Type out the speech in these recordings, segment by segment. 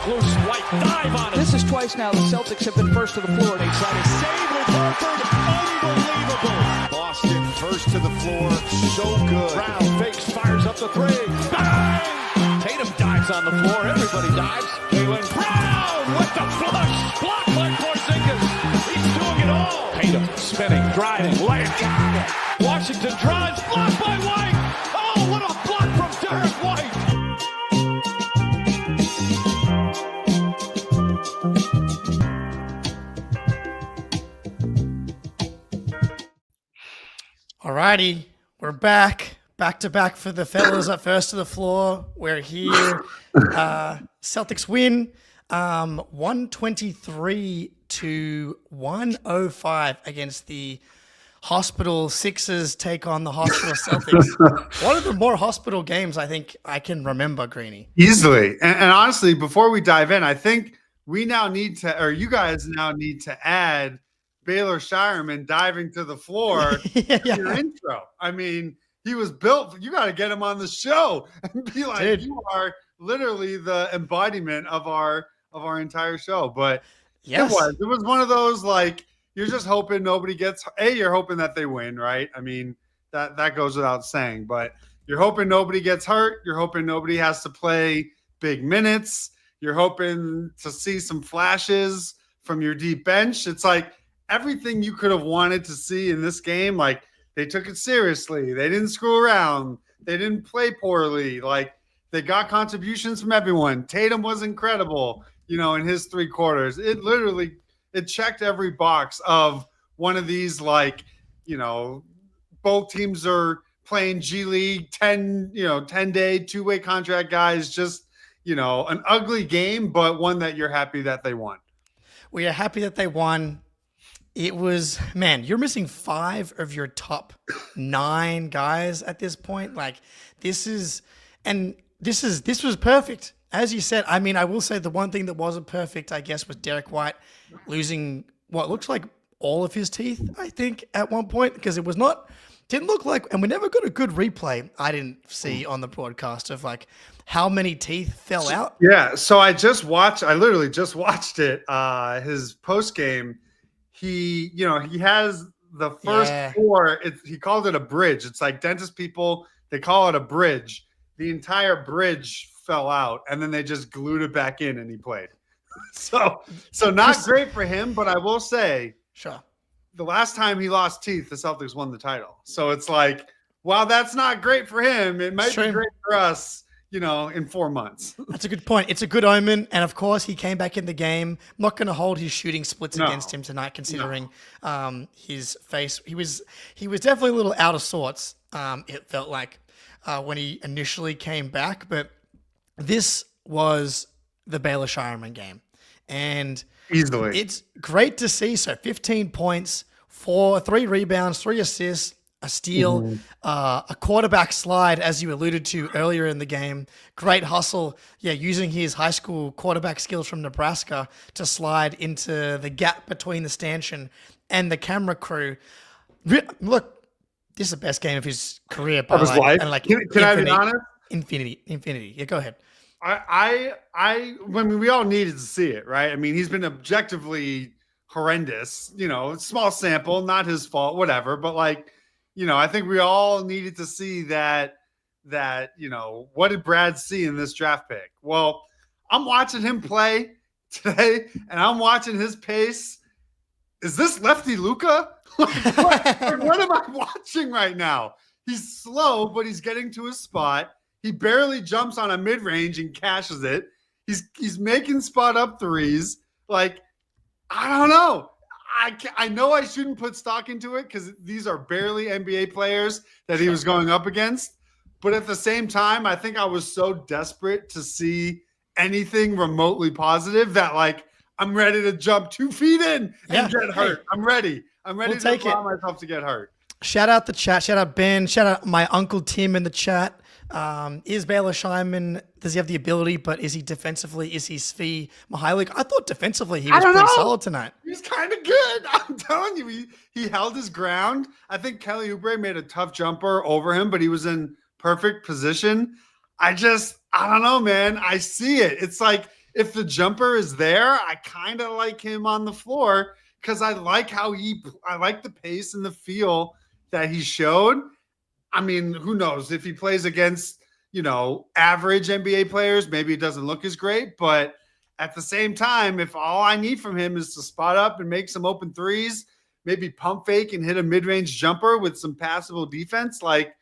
Loose White dive on it. This is twice now the Celtics have been first to the floor. They try to save with Horford. Unbelievable. Boston first to the floor. So good. Brown fakes, fires up the three. Bang! Tatum dives on the floor. Everybody dives. Jaylen Brown with the flush. Blocked by Porzingis. He's doing it all. Tatum spinning, driving, layup. Washington drives. Blocked by White. Oh, what a block from Derek White. Alrighty, we're back to back for the fellas at first to the floor. We're here. Celtics win 123 to 105 against the Hospital Sixers take on the Hospital Celtics. One of the more hospital games I think I can remember, Greeny. Easily. And honestly, before we dive in, I think we now need to, or you guys now need to add Baylor Scheierman diving to the floor to your intro. I mean, he was built. You got to get him on the show and be like, dude, you are literally the embodiment of our entire show. But yes, it was one of those, like, you're just hoping nobody gets. You're hoping that they win, right? I mean, that goes without saying. But you're hoping nobody gets hurt. You're hoping nobody has to play big minutes. You're hoping to see some flashes from your deep bench. It's like everything you could have wanted to see in this game. Like, they took it seriously. They didn't screw around. They didn't play poorly. Like, they got contributions from everyone. Tatum was incredible, in his three quarters. It checked every box of one of these, like, both teams are playing G League 10-day, two-way contract guys, just, an ugly game, but one that you're happy that they won. We are happy that they won. It was, man, you're missing 5 of your top 9 guys at this point. Like, this was perfect. As you said, I mean, I will say the one thing that wasn't perfect, I guess, was Derek White losing what looks like all of his teeth, I think, at one point, because didn't look like, and we never got a good replay, I didn't see on the broadcast, of like how many teeth fell out. Yeah, so I literally just watched it, his post game. He has the first 4. He called it a bridge. It's like dentist people, they call it a bridge. The entire bridge fell out, and then they just glued it back in, and he played. So not great for him, but I will say, sure, the last time he lost teeth, the Celtics won the title. So it's like, while that's not great for him, it might be great for us, in 4 months. That's a good point. It's a good omen. And of course, he came back in the game. I'm not going to hold his shooting splits against him tonight, considering his face. He was definitely a little out of sorts, it felt like, when he initially came back. But this was the Baylor Scheierman game. And easily, it's great to see. So 15 points, 3 rebounds, 3 assists, a steal, a quarterback slide, as you alluded to earlier in the game. Great hustle. Yeah, using his high school quarterback skills from Nebraska to slide into the gap between the stanchion and the camera crew. Look, this is the best game of his career. Of his life. And can I be honest? Infinity. Yeah, go ahead. We all needed to see it, right? I mean, he's been objectively horrendous, small sample, not his fault, whatever. But like, I think we all needed to see that, what did Brad see in this draft pick? Well, I'm watching him play today, and I'm watching his pace. Is this lefty Luka? What am I watching right now? He's slow, but he's getting to his spot. He barely jumps on a mid-range and cashes it. He's making spot-up threes. Like, I don't know. I know I shouldn't put stock into it because these are barely NBA players that he was going up against. But at the same time, I think I was so desperate to see anything remotely positive that, like, I'm ready to jump 2 feet in and get hurt. I'm ready. I'm ready to allow myself to get hurt. Shout out the chat. Shout out Ben. Shout out my Uncle Tim in the chat. Is Baylor Scheierman, does he have the ability, but is he defensively, is he Svi Mihailik? I thought defensively he was pretty solid tonight. He's kind of good. I'm telling you, he held his ground. I think Kelly Oubre made a tough jumper over him, but he was in perfect position. I don't know, man. I see it. It's like, if the jumper is there, I kind of like him on the floor because I like I like the pace and the feel that he showed. I mean, who knows if he plays against, average NBA players, maybe it doesn't look as great, but at the same time, if all I need from him is to spot up and make some open threes, maybe pump fake and hit a mid-range jumper with some passable defense, like,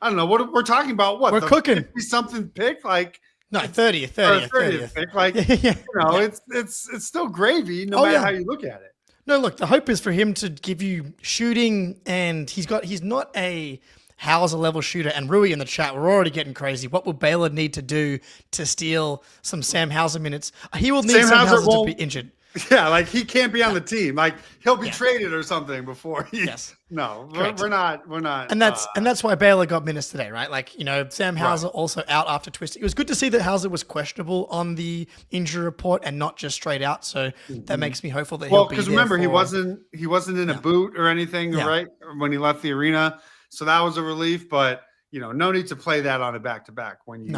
I don't know what we're talking about. What we're cooking something pick, like no 30th pick, like it's still gravy no matter how you look at it. No, look, the hope is for him to give you shooting, and he's not a Hauser level shooter. And Rui in the chat, we're already getting crazy. What will Baylor need to do to steal some Sam Hauser minutes? He will need Sam Hauser to be injured. Yeah, like he can't be on the team. Like he'll be traded or something before. Yes. No, we're not. And that's why Baylor got minutes today, right? Like, Sam Hauser also out after twisting. It was good to see that Hauser was questionable on the injury report and not just straight out. So that makes me hopeful that he'll be there. Because remember, he wasn't in a boot or anything, right? When he left the arena. So that was a relief, but no need to play that on a back-to-back when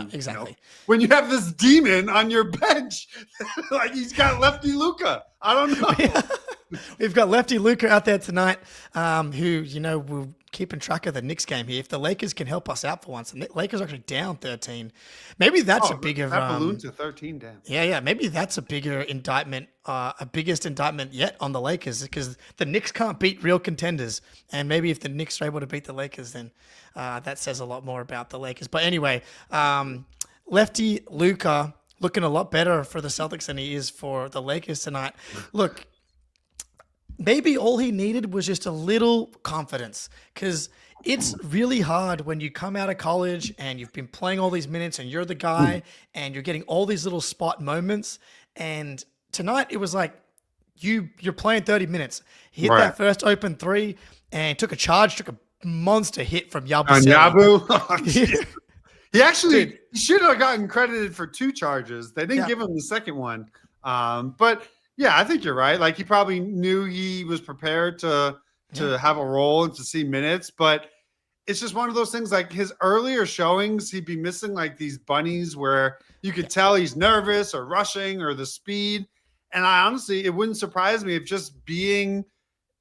when you have this demon on your bench, like he's got lefty Luka. I don't know. We've got lefty Luka out there tonight, who we're keeping track of the Knicks game here. If the Lakers can help us out for once, the Lakers are actually down 13. Maybe that's a bigger balloon to 13 down. Yeah. Maybe that's a bigger indictment, a biggest indictment yet on the Lakers, because the Knicks can't beat real contenders, and maybe if the Knicks are able to beat the Lakers, then that says a lot more about the Lakers. But anyway, lefty Luka looking a lot better for the Celtics than he is for the Lakers tonight. Look, maybe all he needed was just a little confidence, because it's really hard when you come out of college and you've been playing all these minutes and you're the guy and you're getting all these little spot moments. And tonight it was like you're playing 30 minutes. He hit that first open three and took a monster hit from Yabu. On Yabu? He actually should have gotten credited for 2 charges. They didn't give him the second one. But yeah, I think you're right. Like he probably knew he was prepared to have a role and to see minutes, but it's just one of those things. Like his earlier showings, he'd be missing like these bunnies where you could tell he's nervous or rushing or the speed. And I honestly, it wouldn't surprise me if just being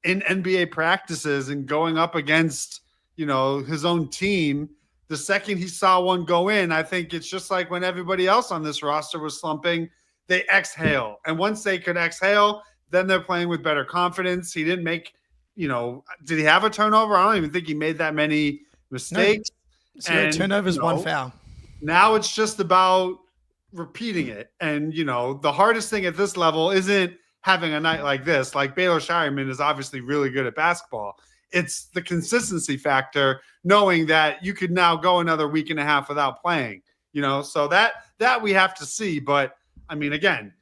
in NBA practices and going up against, his own team, the second he saw one go in, I think it's just like when everybody else on this roster was slumping, they exhale. And once they could exhale, then they're playing with better confidence. He didn't make, did he have a turnover? I don't even think he made that many mistakes. No, turnovers, one foul. Now it's just about repeating it. And, the hardest thing at this level isn't having a night like this. Like Baylor Scheierman is obviously really good at basketball. It's the consistency factor, knowing that you could now go another week and a half without playing, so that we have to see. But I mean, again,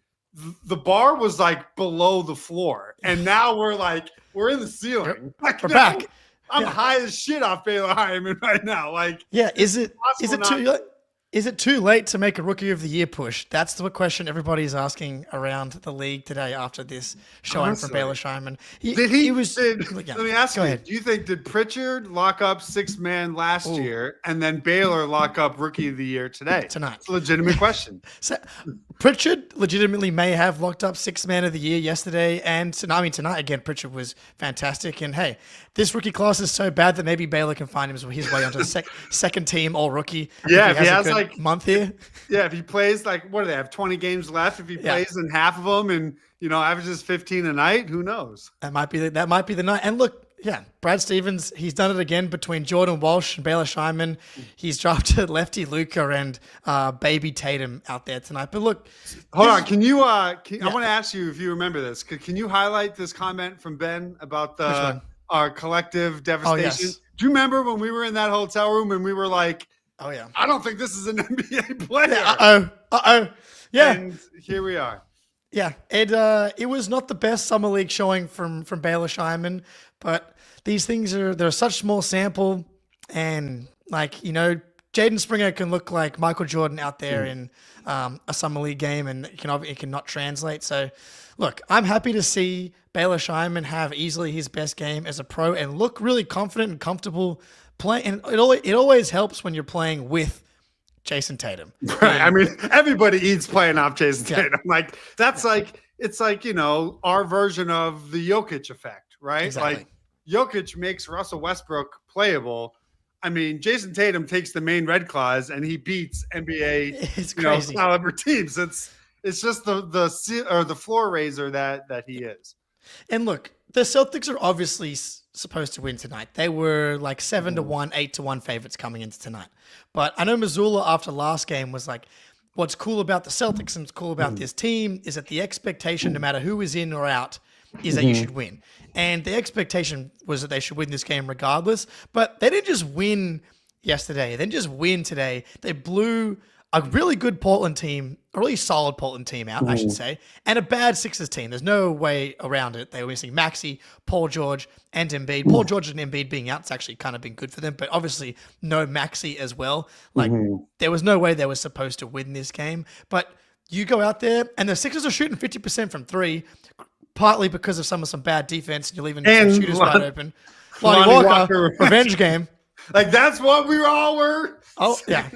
the bar was like below the floor, and now we're in the ceiling. We're back. I'm high as shit off Baylor Scheierman right now. Like, is it too late to make a Rookie of the Year push? That's the question everybody's asking around the league today after this showing from Baylor Scheierman. Let me ask you, do you think, did Pritchard lock up 6-man last year and then Baylor lock up Rookie of the Year tonight? It's a legitimate question. So Pritchard legitimately may have locked up 6-man of the year yesterday, and tonight again, Pritchard was fantastic. And hey, this rookie class is so bad that maybe Baylor can find his way onto the second team all rookie. Yeah, if he has a month here. Yeah, if he plays what do they have? 20 games left. If he plays in half of them and averages 15 a night, who knows? That might be the night. And look, Brad Stevens, he's done it again between Jordan Walsh and Baylor Scheierman. He's drafted lefty Luka and baby Tatum out there tonight. But look, hold on. Can you? I want to ask you if you remember this. Can you highlight this comment from Ben about our collective devastation? Oh, yes. Do you remember when we were in that hotel room and we were like, "Oh yeah, I don't think this is an NBA player." Yeah. And here we are. Yeah, it was not the best summer league showing from Baylor Scheierman, but these things they're such small sample, and Jaden Springer can look like Michael Jordan out there in a summer league game, and it can not translate. So, look, I'm happy to see Baylor Scheierman have easily his best game as a pro and look really confident and comfortable playing. And it always helps when you're playing with Jason Tatum. Right. I mean, everybody eats playing off Jason Yeah. Tatum. Like that's like it's like, our version of the Jokic effect, right? Exactly. Like Jokic makes Russell Westbrook playable. I mean, Jason Tatum takes the main red claws and he beats NBA It's crazy. caliber teams. It's just the floor raiser that he is. And look, the Celtics are obviously supposed to win tonight. They were like 7-1, 8-1 favorites coming into tonight. But I know Missoula after last game was like, what's cool about the Celtics and what's cool about this team is that the expectation, no matter who is in or out, is that you should win. And the expectation was that they should win this game regardless. But they didn't just win yesterday. They didn't just win today. They blew a really good Portland team, a really solid Portland team out, I should say, and a bad Sixers team. There's no way around it. They were missing Maxey, Paul George, and Embiid. Paul George and Embiid being out, it's actually kind of been good for them, but obviously no Maxey as well. Like, there was no way they were supposed to win this game. But you go out there, and the Sixers are shooting 50% from three, partly because of some bad defense, and you're leaving some shooters wide open. Lonnie Walker, revenge game. Like, that's what we all were. Oh, yeah.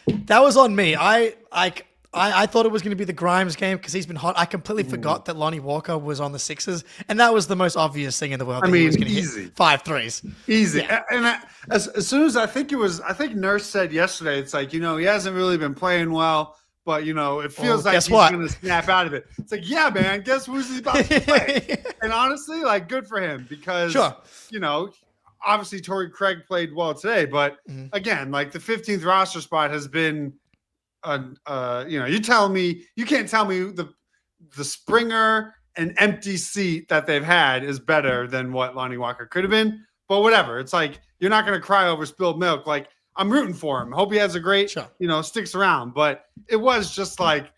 That was on me. I thought it was going to be the Grimes game because he's been hot. I completely forgot that Lonnie Walker was on the Sixers, and that was the most obvious thing in the world. I that mean, he was going to easy. hit 5 threes. Easy. Yeah. And as soon as I think Nurse said yesterday, it's like, he hasn't really been playing well, but, it feels like he's going to snap out of it. It's like, yeah, man, guess who's he about to play? And honestly, like, good for him because, obviously Torrey Craig played well today, but again, like the 15th roster spot has been, you can't tell me the Springer and empty seat that they've had is better than what Lonnie Walker could have been. But whatever, it's like you're not going to cry over spilled milk. Like I'm rooting for him. Hope he has a great, sticks around. But it was just like,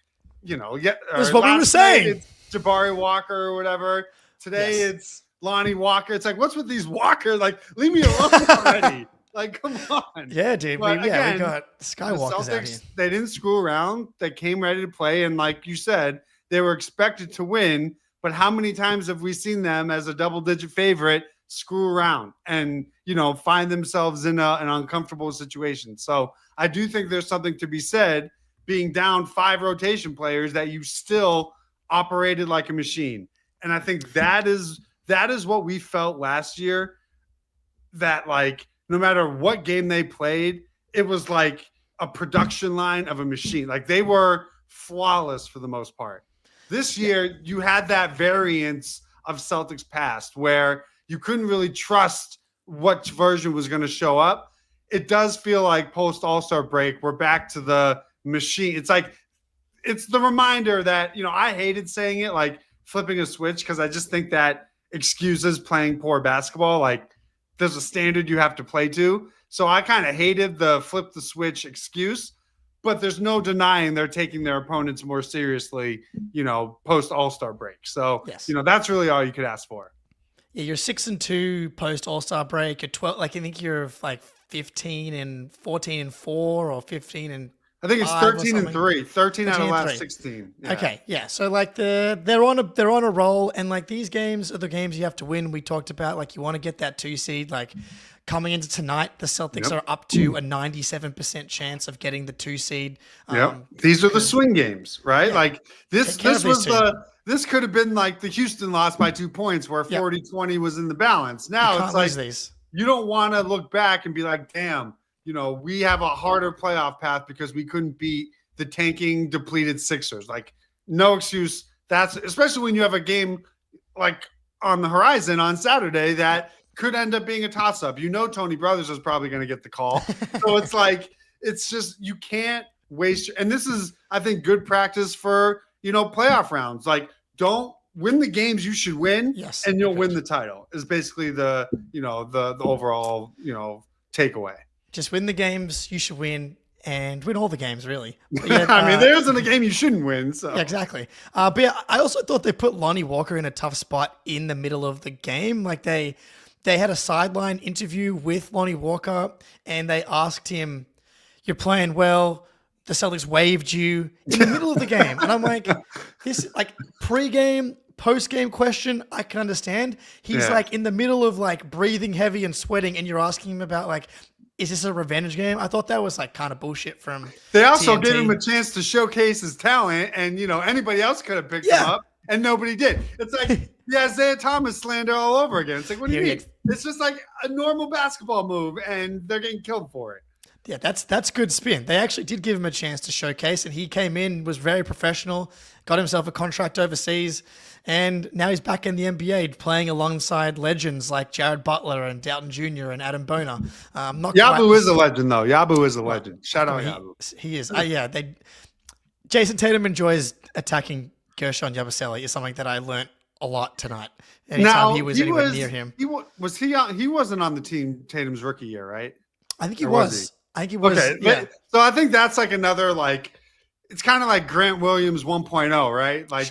that's what we were saying. It's Jabari Walker or whatever. Today it's Lonnie Walker. It's like, what's with these Walker? Like, leave me alone already. Like, come on. Yeah, dude. We got Skywalkers out here. They didn't screw around. They came ready to play. And like you said, they were expected to win. But how many times have we seen them as a double-digit favorite screw around and, find themselves in an uncomfortable situation? So I do think there's something to be said being down 5 rotation players that you still operated like a machine. And I think that is what we felt last year, that like no matter what game they played, it was like a production line of a machine. Like they were flawless for the most part. This year, you had that variance of Celtics past where you couldn't really trust what version was going to show up. It does feel like post All-Star break, we're back to the machine. It's like, it's the reminder that, I hated saying it, like flipping a switch, because I just think that excuses playing poor basketball. Like there's a standard you have to play to. So I kind of hated the flip the switch excuse, but there's no denying they're taking their opponents more seriously, post All-Star break. So, that's really all you could ask for. Yeah, you're 6-2 post All-Star break. You're 12. Like I think you're like 15-14 or 15 and. I think it's 13-3. 13 out of the last 16. Yeah. Okay, yeah. So like they're on a roll, and like these games are the games you have to win. We talked about like you want to get that 2 seed. Like coming into tonight, the Celtics are up to a 97% chance of getting the 2 seed. These are the swing games, right? Yeah. Like this could have been like the Houston loss by 2 points where 40-20 was in the balance. Now it's like you don't want to look back and be like, damn. We have a harder playoff path because we couldn't beat the tanking, depleted Sixers. Like, no excuse. That's especially when you have a game like on the horizon on Saturday that could end up being a toss-up. Tony Brothers is probably going to get the call. So it's like, it's just, you can't waste. And this is, I think, good practice for, playoff rounds. Like, don't win the games you should win, and you'll win the title is basically the overall, takeaway. Just win the games you should win and win all the games, really. I mean, there isn't a game you shouldn't win. So yeah, exactly. But yeah, I also thought they put Lonnie Walker in a tough spot in the middle of the game. Like they had a sideline interview with Lonnie Walker, and they asked him, "You're playing well. The Celtics waived you in the middle of the game," and I'm like, "This like pre-game." Post-game question, I can understand. He's like in the middle of like breathing heavy and sweating, and you're asking him about like is this a revenge game? I thought that was like kind of bullshit from They also TNT. gave him a chance to showcase his talent, and anybody else could have picked him up, and nobody did. It's like the Isaiah Thomas slander all over again. It's like, what do you mean? It's just like a normal basketball move, and they're getting killed for it. Yeah, that's good spin. They actually did give him a chance to showcase, and he came in, was very professional, got himself a contract overseas, and now he's back in the NBA playing alongside legends like Jared Butler and Dalton Jr. and Adam Boner. Yabu is a legend, though. Yabu is a legend. Shout out Yabu. He is. Jason Tatum enjoys attacking Gershon Yabusele is something that I learned a lot tonight. Anytime he was anywhere near him. He wasn't on the team Tatum's rookie year, right? I think he was. I think he was. Okay, yeah. So I think that's like another it's kind of like Grant Williams 1.0, right? Like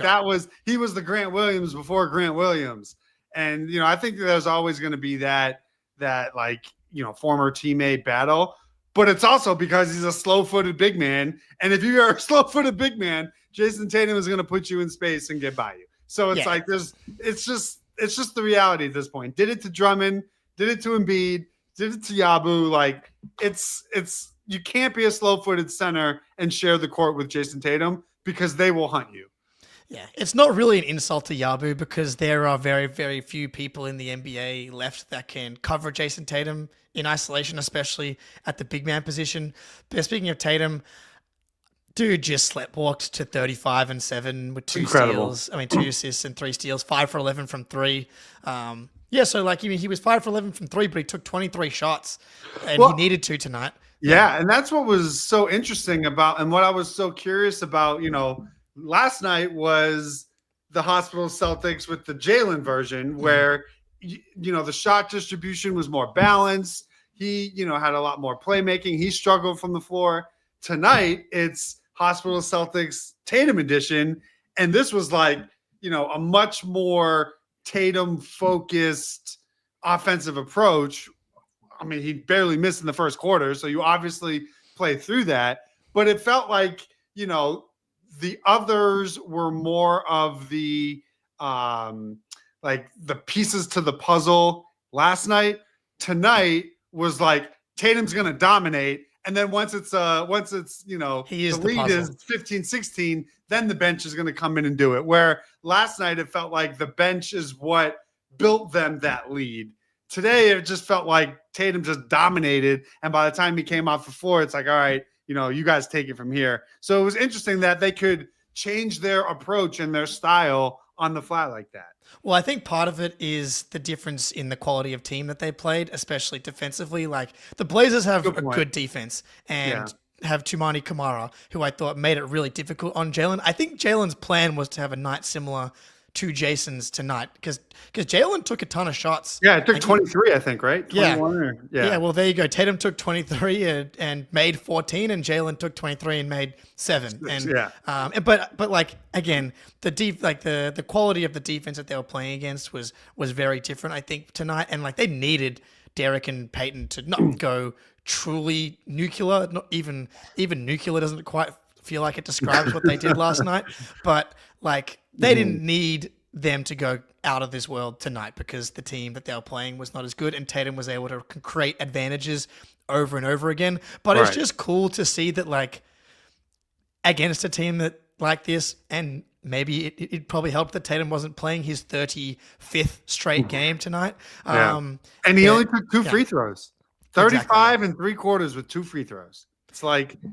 he was the Grant Williams before Grant Williams. And, I think there's always going to be that former teammate battle, but it's also because he's a slow-footed big man. And if you are a slow-footed big man, Jason Tatum is going to put you in space and get by you. So it's it's just the reality at this point. Did it to Drummond, did it to Embiid, did it to Yabu. It's you can't be a slow-footed center and share the court with Jason Tatum because they will hunt you. Yeah, it's not really an insult to Yabu because there are very, very few people in the NBA left that can cover Jason Tatum in isolation, especially at the big man position. But speaking of Tatum, dude just sleptwalked to 35 and 7 with 2 steals. 2 assists and 3 steals, 5 for 11 from 3. So he was 5 for 11 from 3, but he took 23 shots and he needed to tonight. Yeah, and that's what was so interesting about, and what I was so curious about, last night was the Hospital Celtics with the Jalen version where, the shot distribution was more balanced. He, had a lot more playmaking. He struggled from the floor. Tonight, it's Hospital Celtics Tatum edition, and this was a much more Tatum-focused offensive approach. He barely missed in the first quarter, so you obviously play through that. But it felt like, the others were more of the the pieces to the puzzle last night. Tonight was Tatum's going to dominate. And then once it's the lead is 15-16, then the bench is going to come in and do it. Where last night it felt like the bench is what built them that lead. Today it just felt like Tatum just dominated, and by the time he came off the floor, it's like, all right, you guys take it from here. So it was interesting that they could change their approach and their style on the fly like that. Well, I think part of it is the difference in the quality of team that they played, especially defensively. Like the Blazers have a good defense and have Tumani Kamara, who I thought made it really difficult on Jalen. I think Jalen's plan was to have a night similar to Jason's tonight because Jalen took a ton of shots. Yeah, it took 23, I think, right? Yeah. Well, there you go. Tatum took 23 and made 14, and Jalen took 23 and made 7. And but again, the quality of the defense that they were playing against was very different, I think, tonight. And they needed Derek and Peyton to not go truly nuclear. Not even nuclear doesn't quite feel like it describes what they did last night, but they didn't need them to go out of this world tonight because the team that they were playing was not as good, and Tatum was able to create advantages over and over again. But it's just cool to see that against a team that like this, and maybe it probably helped that Tatum wasn't playing his 35th straight game tonight. And he only took 2 free throws. 35 and 3 quarters with 2 free throws. It's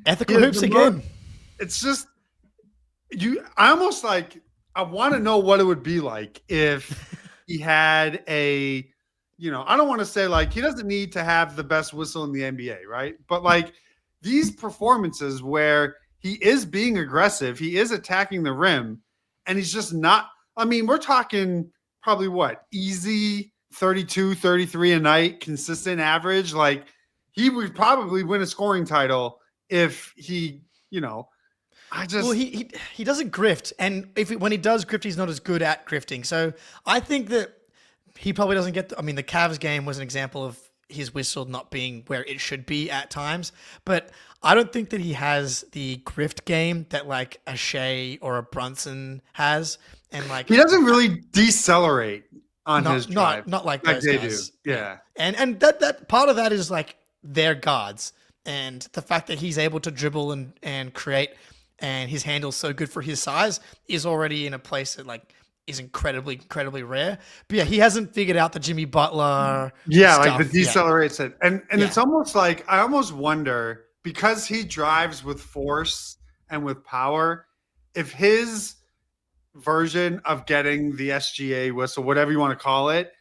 ethical hoops again. It's just I want to know what it would be like if he had I don't want to say he doesn't need to have the best whistle in the NBA, right? But these performances where he is being aggressive, he is attacking the rim, and he's just not. We're talking probably easy 32, 33 a night, consistent average. He would probably win a scoring title if he, he doesn't grift, and when he does grift, he's not as good at grifting. So I think that he probably doesn't get. The Cavs game was an example of his whistle not being where it should be at times, but I don't think that he has the grift game that a Shea or a Brunson has, and he doesn't really decelerate on his drive, not like those they guys. do. Yeah, and that part of that is their guards. And the fact that he's able to dribble and create, and his handle's so good for his size, is already in a place that like is incredibly, incredibly rare. But yeah, he hasn't figured out the Jimmy Butler. Like the stuff decelerates it. And it's almost like, I almost wonder, because he drives with force and with power, if his version of getting the SGA whistle, whatever you want to call it,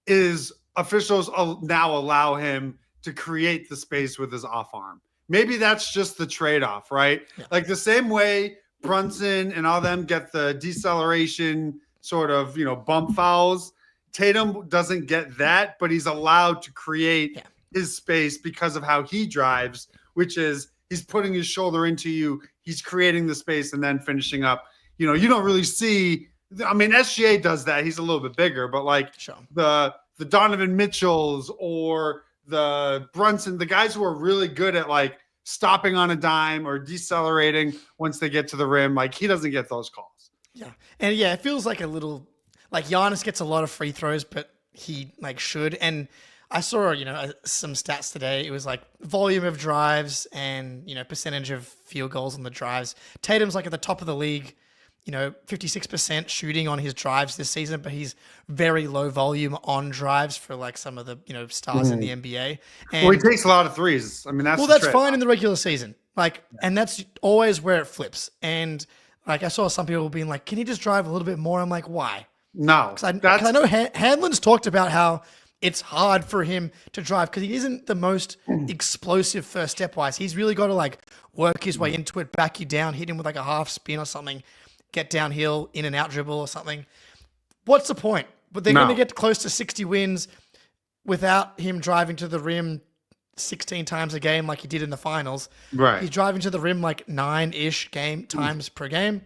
is officials now allow him to create the space with his off arm. Maybe that's just the trade-off, right? Yeah. Like the same way Brunson and all them get the deceleration sort of, bump fouls. Tatum doesn't get that, but he's allowed to create his space because of how he drives, which is he's putting his shoulder into you, he's creating the space and then finishing up. You don't really see, SGA does that. He's a little bit bigger, but like the Donovan Mitchells or the Brunson, the guys who are really good at like stopping on a dime or decelerating once they get to the rim, like he doesn't get those calls. Yeah. And yeah, it feels like a little, like Giannis gets a lot of free throws, but he like should. And I saw, some stats today. It was like volume of drives and, percentage of field goals on the drives. Tatum's like at the top of the league, 56% shooting on his drives this season, but he's very low volume on drives for like some of the, stars in the NBA. And, he takes a lot of threes. That's fine in the regular season. And that's always where it flips. And like I saw some people being like, can he just drive a little bit more? I'm like, why? No. Because I know Hanlon's talked about how it's hard for him to drive because he isn't the most explosive first step wise. He's really got to like work his way into it, back you down, hit him with like a half spin or something, get downhill, in and out dribble or something. What's the point? But they're going to get close to 60 wins without him driving to the rim 16 times a game like he did in the finals. Right. He's driving to the rim like 9-ish times per game.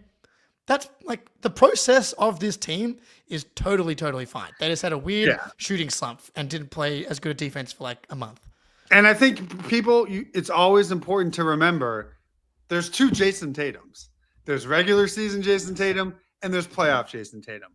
That's like the process of this team is totally, totally fine. They just had a weird shooting slump and didn't play as good a defense for like a month. And I think it's always important to remember there's two Jason Tatums. There's regular season Jason Tatum and there's playoff Jason Tatum.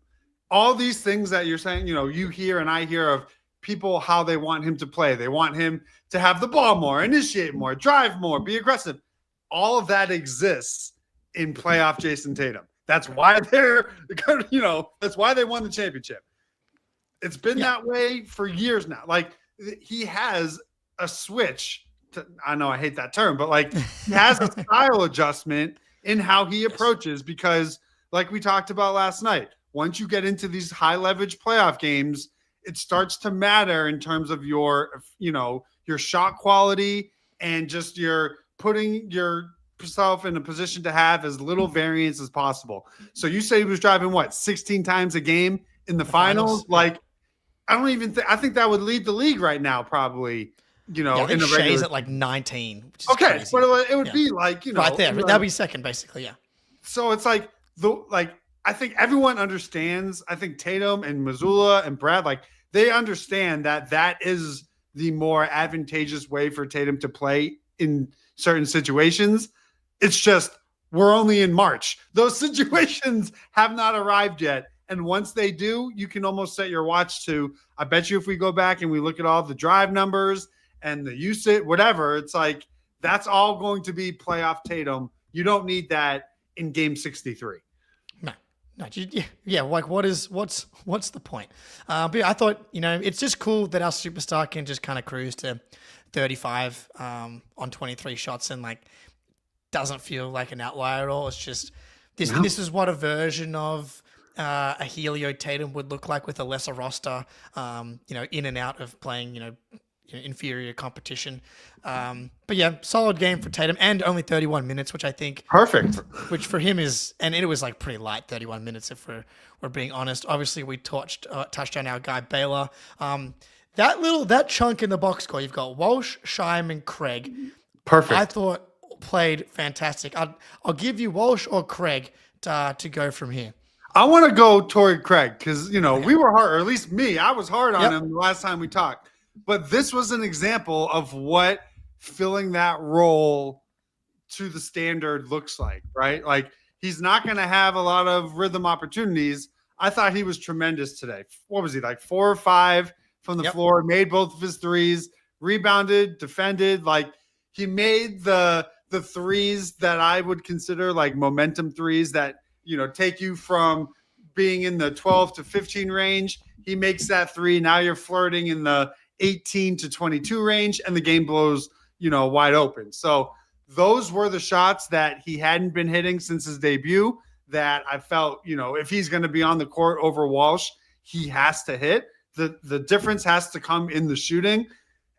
All these things that you're saying, you hear and I hear of people, how they want him to play. They want him to have the ball more, initiate more, drive more, be aggressive. All of that exists in playoff Jason Tatum. That's why that's why they won the championship. It's been that way for years now. Like he has a switch I know I hate that term, but like he has a style adjustment in how he approaches because like we talked about last night, once you get into these high leverage playoff games, it starts to matter in terms of your shot quality and just your putting yourself in a position to have as little variance as possible. So you say he was driving 16 times a game in the finals? Like, I don't even think, I think that would lead the league right now, probably, I think Shea's at like 19. Which is crazy. But it would be like, right there. That'd be second, basically. Yeah. So it's like, I think everyone understands. I think Tatum and Missoula and Brad, they understand that is the more advantageous way for Tatum to play in certain situations. It's just we're only in March. Those situations have not arrived yet. And once they do, you can almost set your watch to, I bet you if we go back and we look at all the drive numbers and the usage, whatever, it's like that's all going to be playoff Tatum. You don't need that in game 63. No, yeah. Like, what's the point? But I thought, it's just cool that our superstar can just kind of cruise to 35 on 23 shots and doesn't feel like an outlier at all. It's just this. No. This is what a version of a Helio Tatum would look like with a lesser roster. In and out of playing, inferior competition. But yeah, solid game for Tatum and only 31 minutes, which I think perfect. Which for him is, and it was pretty light 31 minutes if we're being honest. Obviously, we touched on our guy Baylor. That chunk in the box score, you've got Walsh, Scheierman, Craig. Perfect. I thought played fantastic. I'll give you Walsh or Craig to go from here. I want to go toward Craig because we were hard, or at least me. I was hard on him the last time we talked. But this was an example of what filling that role to the standard looks like, right? Like, he's not going to have a lot of rhythm opportunities. I thought he was tremendous today. What was he, 4 or 5 from the floor, made both of his threes, rebounded, defended. Like he made the threes that I would consider like momentum threes that, take you from being in the 12 to 15 range. He makes that three. Now you're flirting in the 18 to 22 range and the game blows, wide open. So those were the shots that he hadn't been hitting since his debut that I felt, if he's going to be on the court over Walsh, he has to hit. The difference has to come in the shooting.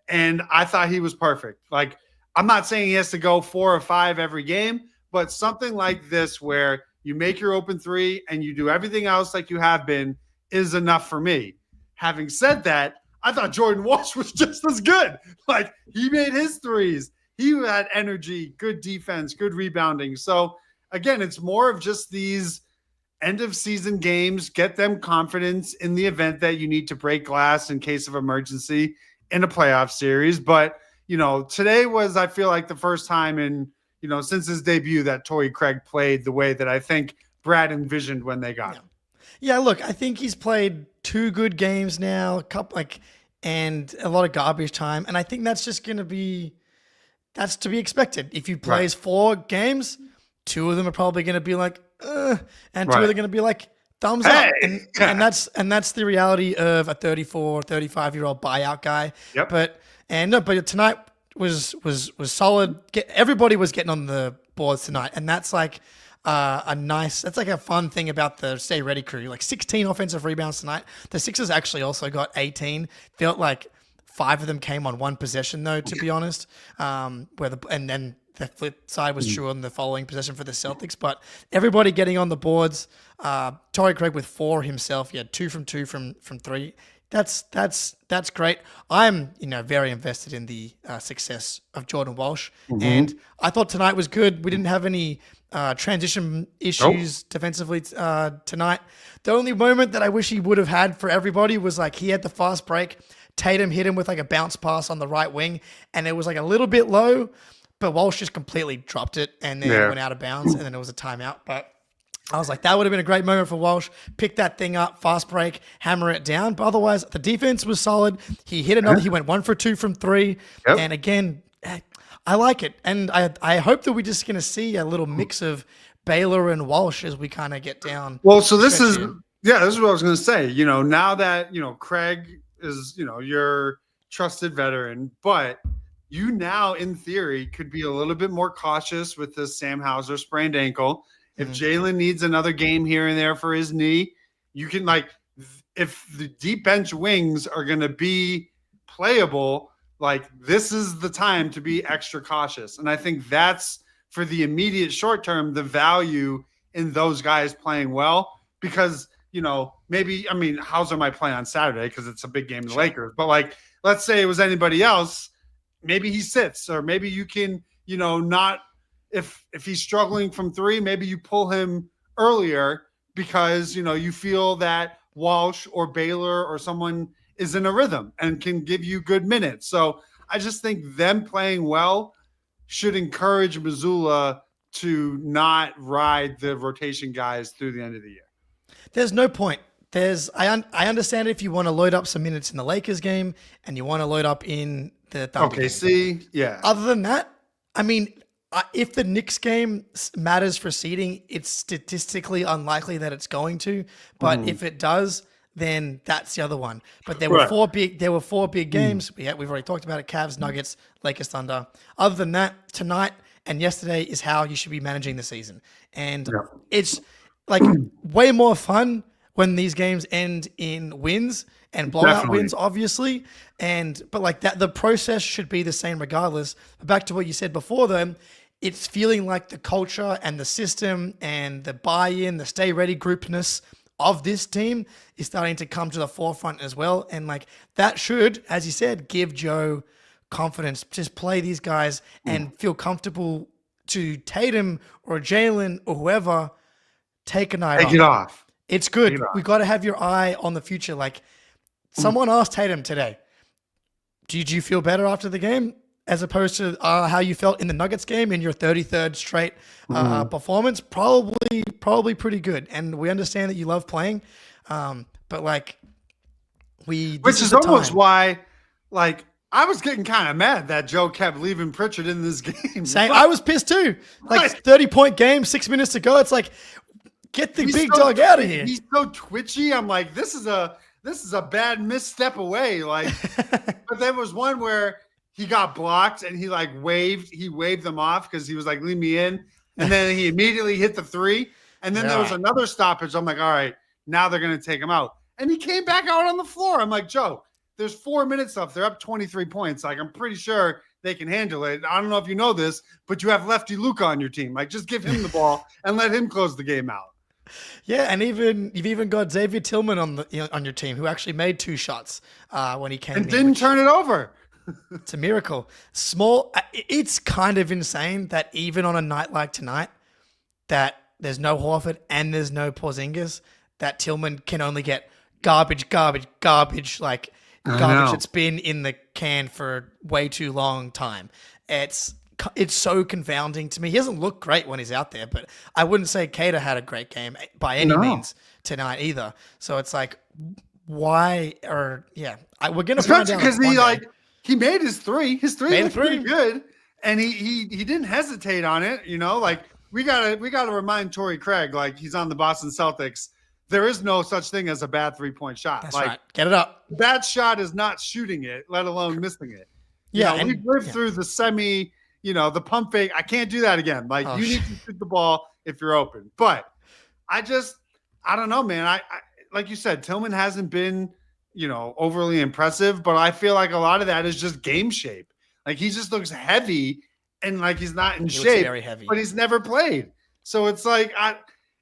And I thought he was perfect. Like, I'm not saying he has to go 4 or 5 every game, but something like this where you make your open three and you do everything else like you have been is enough for me. Having said that, I thought Jordan Walsh was just as good. Like, he made his threes. He had energy, good defense, good rebounding. So, again, it's more of just these end-of-season games, get them confidence in the event that you need to break glass in case of emergency in a playoff series. But, today was, I feel like, the first time in, since his debut that Torrey Craig played the way that I think Brad envisioned when they got him. Yeah, look, I think he's played 2 good games now, and a lot of garbage time. And I think that's just going to be – that's to be expected. If he plays 4 games, 2 of them are probably going to be like, and 2 of them are going to be like, thumbs up. And that's the reality of a 34, 35-year-old buyout guy. Yep. But tonight was solid. Everybody was getting on the boards tonight. And that's like that's like a fun thing about the Stay Ready crew. Like 16 offensive rebounds tonight. The Sixers actually also got 18. Felt like 5 of them came on 1 possession though, to be honest. And then the flip side was true on the following possession for the Celtics. But everybody getting on the boards. Torrey Craig with 4 himself. He had 2 from 2 from 3. That's great. I'm very invested in the success of Jordan Walsh, and I thought tonight was good. We didn't have any transition issues defensively tonight. The only moment that I wish he would have had for everybody was like he had the fast break. Tatum hit him with like a bounce pass on the right wing, and it was like a little bit low, but Walsh just completely dropped it and then went out of bounds, and then it was a timeout. But I was like, that would have been a great moment for Walsh. Pick that thing up, fast break, hammer it down. But otherwise, the defense was solid. He hit another. He went 1 for 2 from 3. Yep. And again, I like it. And I hope that we're just going to see a little mix of Baylor and Walsh as we kind of get down. Well, so this is what I was going to say. Now that, Craig is, your trusted veteran, but you now, in theory, could be a little bit more cautious with this Sam Hauser sprained ankle. If Jalen needs another game here and there for his knee, you can if the deep bench wings are going to be playable, this is the time to be extra cautious. And I think that's for the immediate short term, the value in those guys playing well, because, Hauser might play on Saturday because it's a big game in the Lakers. But let's say it was anybody else, maybe he sits, or maybe you can, not. If he's struggling from 3, maybe you pull him earlier because, you feel that Walsh or Baylor or someone is in a rhythm and can give you good minutes. So I just think them playing well should encourage Missoula to not ride the rotation guys through the end of the year. There's no point. I understand if you want to load up some minutes in the Lakers game and you want to load up in the Thunder game. Yeah. Other than that, if the Knicks game matters for seeding, it's statistically unlikely that it's going to. But if it does, then that's the other one. But there were 4 big games. We've already talked about it: Cavs, Nuggets, Lakers, Thunder. Other than that, tonight and yesterday is how you should be managing the season. And it's way more fun when these games end in wins and blowout wins, obviously. But the process should be the same regardless. But back to what you said before, though. It's feeling like the culture and the system and the buy-in, the stay ready groupness of this team is starting to come to the forefront as well. And that should, as you said, give Joe confidence. Just play these guys and feel comfortable to Tatum or Jalen or whoever take a night off. Take it off. It's good. We got to have your eye on the future. Someone asked Tatum today, did you feel better after the game? As opposed to how you felt in the Nuggets game in your 33rd straight performance, probably pretty good. And we understand that you love playing, but which is almost why, I was getting kind of mad that Joe kept leaving Pritchard in this game. Same. I was pissed too. Like 30-point game, 6 minutes to go. It's like, get the big dog out of here. He's so twitchy. I'm like, this is a bad misstep away. Like, but there was one where he got blocked and he waved them off because he was like, leave me in. And then he immediately hit the three. And then there was another stoppage. I'm like, all right, now they're going to take him out. And he came back out on the floor. I'm like, Joe, there's 4 minutes left. They're up 23 points. Like, I'm pretty sure they can handle it. I don't know if you know this, but you have lefty Luka on your team. Like, just give him the ball and let him close the game out. Yeah, and you've even got Xavier Tillman on your team, who actually made 2 shots when he came and in, didn't turn it over. It's a miracle. It's kind of insane that even on a night like tonight, that there's no Horford and there's no Porzingis, that Tillman can only get garbage, like garbage that's been in the can for way too long time. It's so confounding to me. He doesn't look great when he's out there, but I wouldn't say Cater had a great game by any means tonight either. So it's like, why? Or we're gonna find out because he made his three. His three was pretty good, and he didn't hesitate on it. You know, like we gotta remind Torrey Craig, like he's on the Boston Celtics. There is no such thing as a bad 3-point shot. That's right. Get it up. That shot is not shooting it, let alone missing it. We've lived through the semi. The pump fake. I can't do that again. Like you need to shoot the ball if you're open. But I don't know, man. I like you said, Tillman hasn't been, overly impressive, but I feel like a lot of that is just game shape. Like he just looks heavy and like he's not in shape, very heavy. But he's never played. So it's like,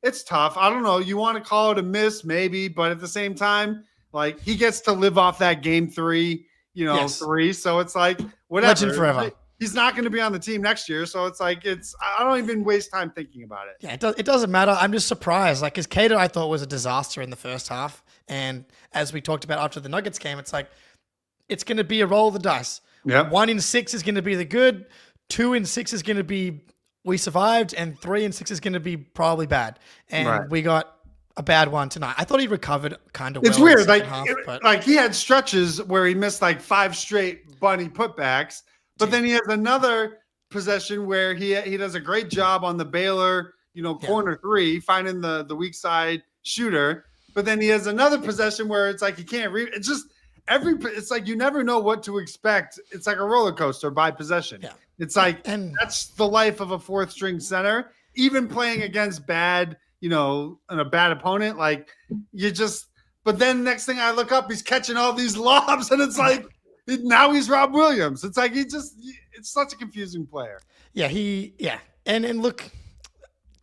it's tough. I don't know. You want to call it a miss maybe, but at the same time, like he gets to live off that game 3, 3. So it's like, whatever. Legend forever. He's not going to be on the team next year. So it's like, I don't even waste time thinking about it. Yeah, it doesn't matter. I'm just surprised. Like, because Cater, I thought, was a disaster in the first half. And as we talked about after the Nuggets game, it's like, it's going to be a roll of the dice. Yeah. 1 in 6 is going to be the good. 2 in 6 is going to be we survived. And 3 in 6 is going to be probably bad. And we got a bad one tonight. I thought he recovered kind of well. It's weird. In the second half, like he had stretches where he missed like 5 straight bunny putbacks. But then he has another possession where he does a great job on the Baylor, corner 3, finding the weak side shooter. But then he has another possession where it's like he can't read. It's just it's like you never know what to expect. It's like a roller coaster by possession. Yeah. It's like, and that's the life of a 4th string center. Even playing against bad, and a bad opponent, like but then next thing I look up, he's catching all these lobs, and it's like. Now he's Rob Williams. It's like it's such a confusing player. Yeah, and look,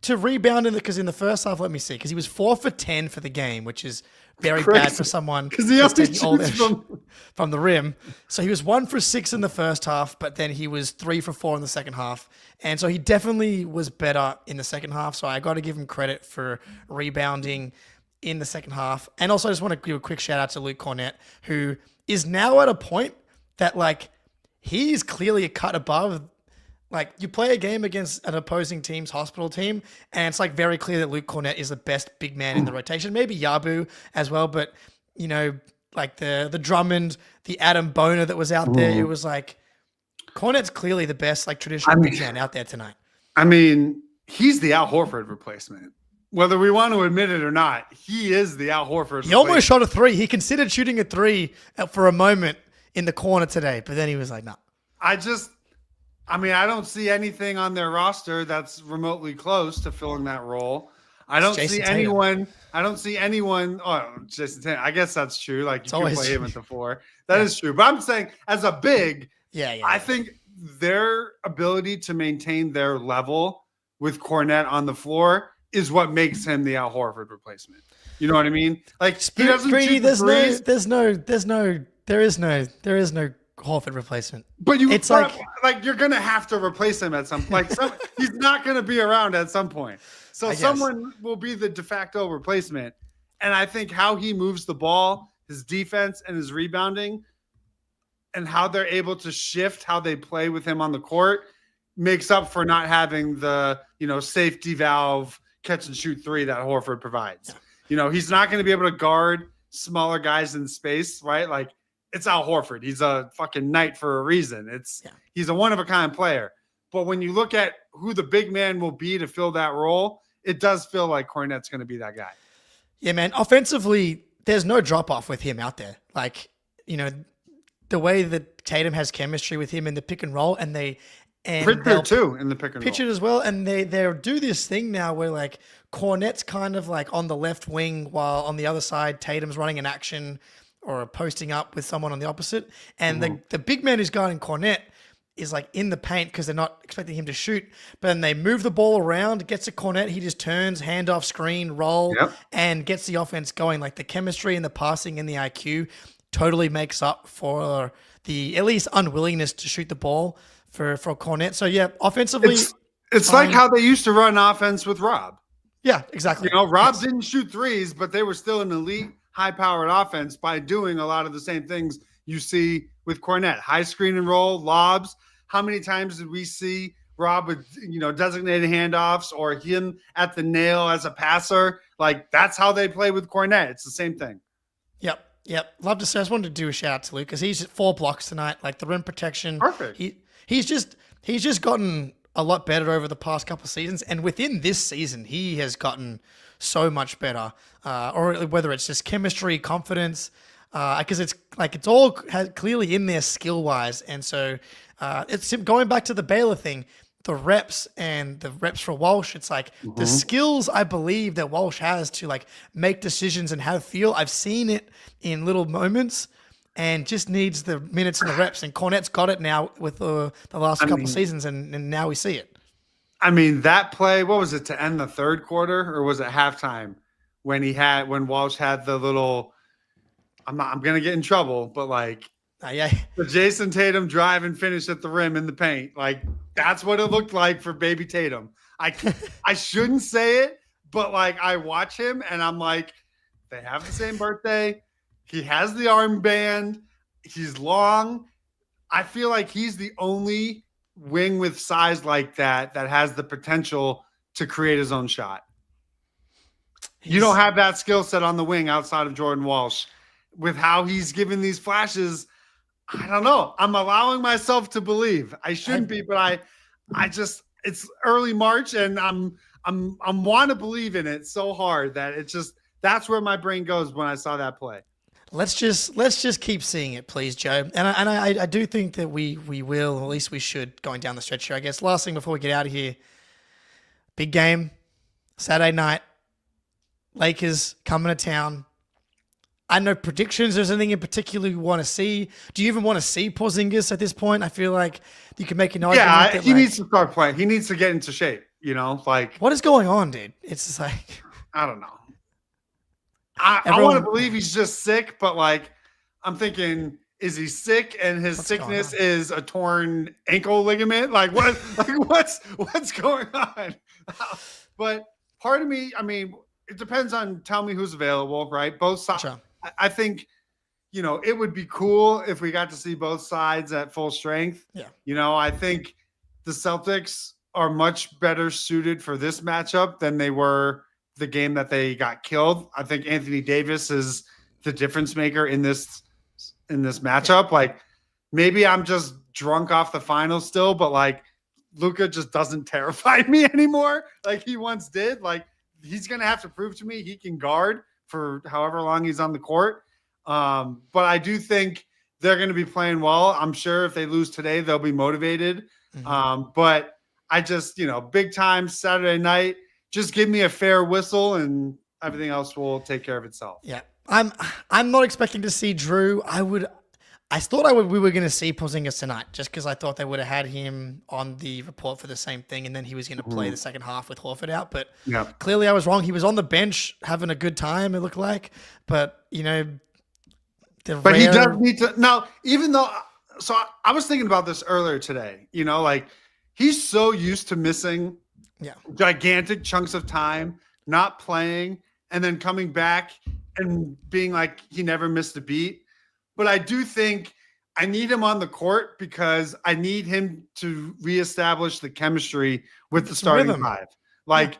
to rebound because in the first half, let me see, because he was 4 for 10 for the game, which is very bad for someone because he only shoots from the rim. So he was 1 for 6 in the first half, but then he was 3 for 4 in the second half, and so he definitely was better in the second half. So I got to give him credit for rebounding in the second half, and also I just want to give a quick shout out to Luke Cornet, who is now at a point that like he's clearly a cut above. Like you play a game against an opposing team's hospital team, and it's like very clear that Luke Cornet is the best big man in the rotation. Maybe Yabu as well, but like the Drummond, the Adam Boner that was out there, it was like Cornet's clearly the best like traditional big man out there tonight. I mean, he's the Al Horford replacement. Whether we want to admit it or not, he is the Al Horford. He almost shot a 3. He considered shooting a 3 for a moment in the corner today, but then he was like, no. I don't see anything on their roster that's remotely close to filling that role. I don't see anyone. Oh, Jason Tatum. I guess that's true. Like you can play him at the 4. That is true. But I'm saying as a big, I think their ability to maintain their level with Cornet on the floor is what makes him the Al Horford replacement. You know what I mean? Like he doesn't shoot the threes. There is no Horford replacement. But it's like you're gonna have to replace him at some point. He's not gonna be around at some point. So someone will be the de facto replacement. And I think how he moves the ball, his defense and his rebounding, and how they're able to shift how they play with him on the court makes up for not having the safety valve catch and shoot 3 that Horford provides. He's not going to be able to guard smaller guys in space, right? Like it's Al Horford. He's a fucking knight for a reason. He's a one-of-a-kind player. But when you look at who the big man will be to fill that role, it does feel like Cornet's going to be that guy. Yeah, man. Offensively, there's no drop-off with him out there. Like, the way that Tatum has chemistry with him in the pick and roll, and Pritchard too in the pick and roll. Pritchard as well, and they do this thing now where like Cornet's kind of like on the left wing while on the other side Tatum's running an action or posting up with someone on the opposite, and the big man who's guarding Cornet is like in the paint because they're not expecting him to shoot, but then they move the ball around, gets to Cornet, he just turns, handoff, screen, roll, and gets the offense going. Like the chemistry and the passing and the IQ totally makes up for the at least unwillingness to shoot the ball for Cornet. So yeah, offensively, it's like how they used to run offense with Rob. Yeah, exactly. Rob didn't shoot threes, but they were still an elite, high-powered offense by doing a lot of the same things you see with Cornet. High screen and roll, lobs. How many times did we see Rob with designated handoffs or him at the nail as a passer? Like that's how they play with Cornet. It's the same thing. Yep. Love to say. I just wanted to do a shout out to Luke because he's at 4 blocks tonight. Like the rim protection, perfect. He's just gotten a lot better over the past couple of seasons, and within this season, he has gotten so much better. Or whether it's just chemistry, confidence, because it's all clearly in there skill wise, and so it's going back to the Baylor thing. The reps for Walsh, it's like the skills I believe that Walsh has to like make decisions and have feel. I've seen it in little moments and just needs the minutes and the reps. And Cornet's got it now with the last couple seasons, and now we see it. I mean, that play, what was it, to end the third quarter or was it halftime when Walsh had the little, I'm going to get in trouble, but like, the Jason Tatum drive and finish at the rim in the paint. Like that's what it looked like for baby Tatum. I shouldn't say it, but like I watch him and I'm like, they have the same birthday. He has the armband. He's long. I feel like he's the only wing with size like that has the potential to create his own shot. You don't have that skill set on the wing outside of Jordan Walsh. With how he's given these flashes, I don't know. I'm allowing myself to believe. I shouldn't be, but I just it's early March and I'm want to believe in it so hard that that's where my brain goes when I saw that play. Let's just keep seeing it, please, Joe. And I do think that we will, or at least we should, going down the stretch here. I guess last thing before we get out of here, big game, Saturday night, Lakers coming to town. I know predictions. There's anything in particular you want to see? Do you even want to see Porzingis at this point? I feel like you can make an argument. Yeah, he needs to start playing. He needs to get into shape. Like what is going on, dude? It's just like I don't know. I want to believe he's just sick, but like I'm thinking, is he sick and his sickness is a torn ankle ligament? Like what? what's going on? But part of me, I mean, it depends on tell me who's available, right? Both sides. Sure. I think, it would be cool if we got to see both sides at full strength. Yeah. I think the Celtics are much better suited for this matchup than they were the game that they got killed. I think Anthony Davis is the difference maker in this matchup. Like maybe I'm just drunk off the finals still, but like Luka just doesn't terrify me anymore. Like he once did. Like he's going to have to prove to me he can guard for however long he's on the court. But I do think they're going to be playing well. I'm sure if they lose today, they'll be motivated. But I just, big time Saturday night, just give me a fair whistle and everything else will take care of itself. Yeah. I'm not expecting to see Drew. I thought we were going to see Porzingis tonight just because I thought they would have had him on the report for the same thing and then he was going to play the second half with Horford out. But clearly I was wrong. He was on the bench having a good time, it looked like. But, he does need to – now, even though – so I was thinking about this earlier today. Like he's so used to missing gigantic chunks of time, not playing, and then coming back and being like he never missed a beat. But I do think I need him on the court because I need him to reestablish the chemistry with the starting five. Like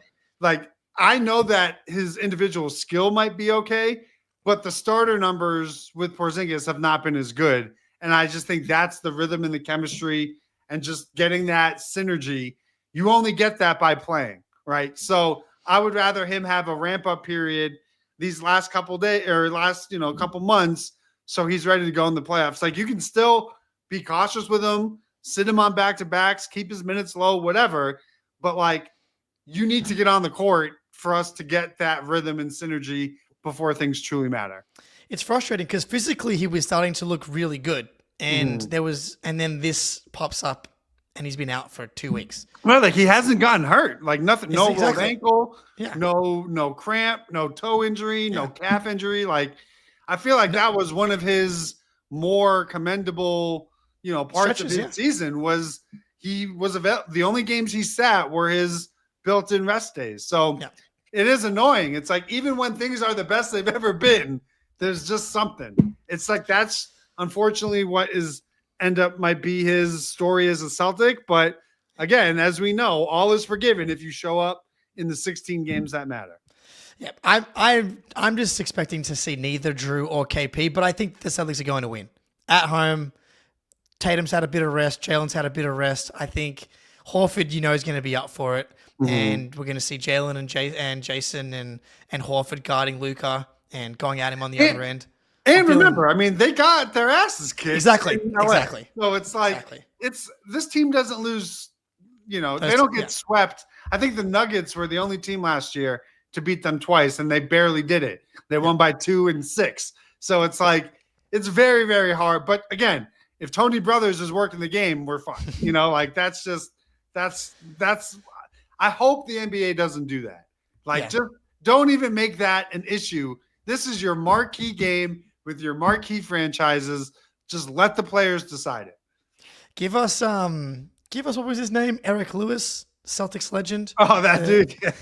I know that his individual skill might be okay, but the starter numbers with Porzingis have not been as good. And I just think that's the rhythm and the chemistry and just getting that synergy. You only get that by playing, right? So I would rather him have a ramp up period these last couple days or last, couple months. So he's ready to go in the playoffs. Like, you can still be cautious with him, sit him on back-to-backs, keep his minutes low, whatever. But like, you need to get on the court for us to get that rhythm and synergy before things truly matter. It's frustrating because physically he was starting to look really good. And then this pops up and he's been out for 2 weeks. Well, like, he hasn't gotten hurt. Like, nothing, no rolled ankle, Yeah. no cramp, no toe injury, no calf injury. Like, I feel like that was one of his more commendable, parts of his season was he was the only games he sat were his built-in rest days. So it is annoying. It's like, even when things are the best they've ever been, there's just something. It's like, that's unfortunately what might be his story as a Celtic. But again, as we know, all is forgiven if you show up in the 16 games that matter. Yeah, I'm just expecting to see neither Drew or KP, but I think the Celtics are going to win at home. Tatum's had a bit of rest. Jalen's had a bit of rest. I think Horford, is going to be up for it, and we're going to see Jalen and Jason and Horford guarding Luka and going at him on the other end. And remember, they got their asses kicked. Exactly. So it's like, this team doesn't lose, they don't get swept. I think the Nuggets were the only team last year to beat them twice, and they barely did it. They won by 2 and 6. So it's like, it's very, very hard. But again, if Tony Brothers is working the game, we're fine. That's I hope the NBA doesn't do that. Just don't even make that an issue. This is your marquee game with your marquee franchises. Just let the players decide it. Give us what was his name? Eric Lewis, Celtics legend. Oh, that dude. Yeah.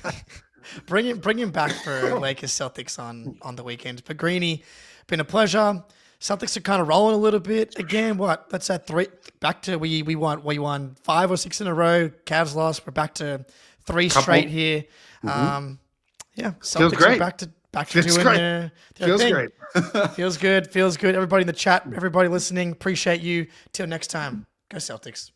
Bring him back for Lakers Celtics on the weekend. But Greeny, been a pleasure. Celtics are kind of rolling a little bit again. That's at 3 back to we won 5 or 6 in a row. Cavs lost. We're back to 3 straight here. Celtics are back to doing their Feels thing. great. Feels good. Everybody in the chat, everybody listening, appreciate you. Till next time, go Celtics.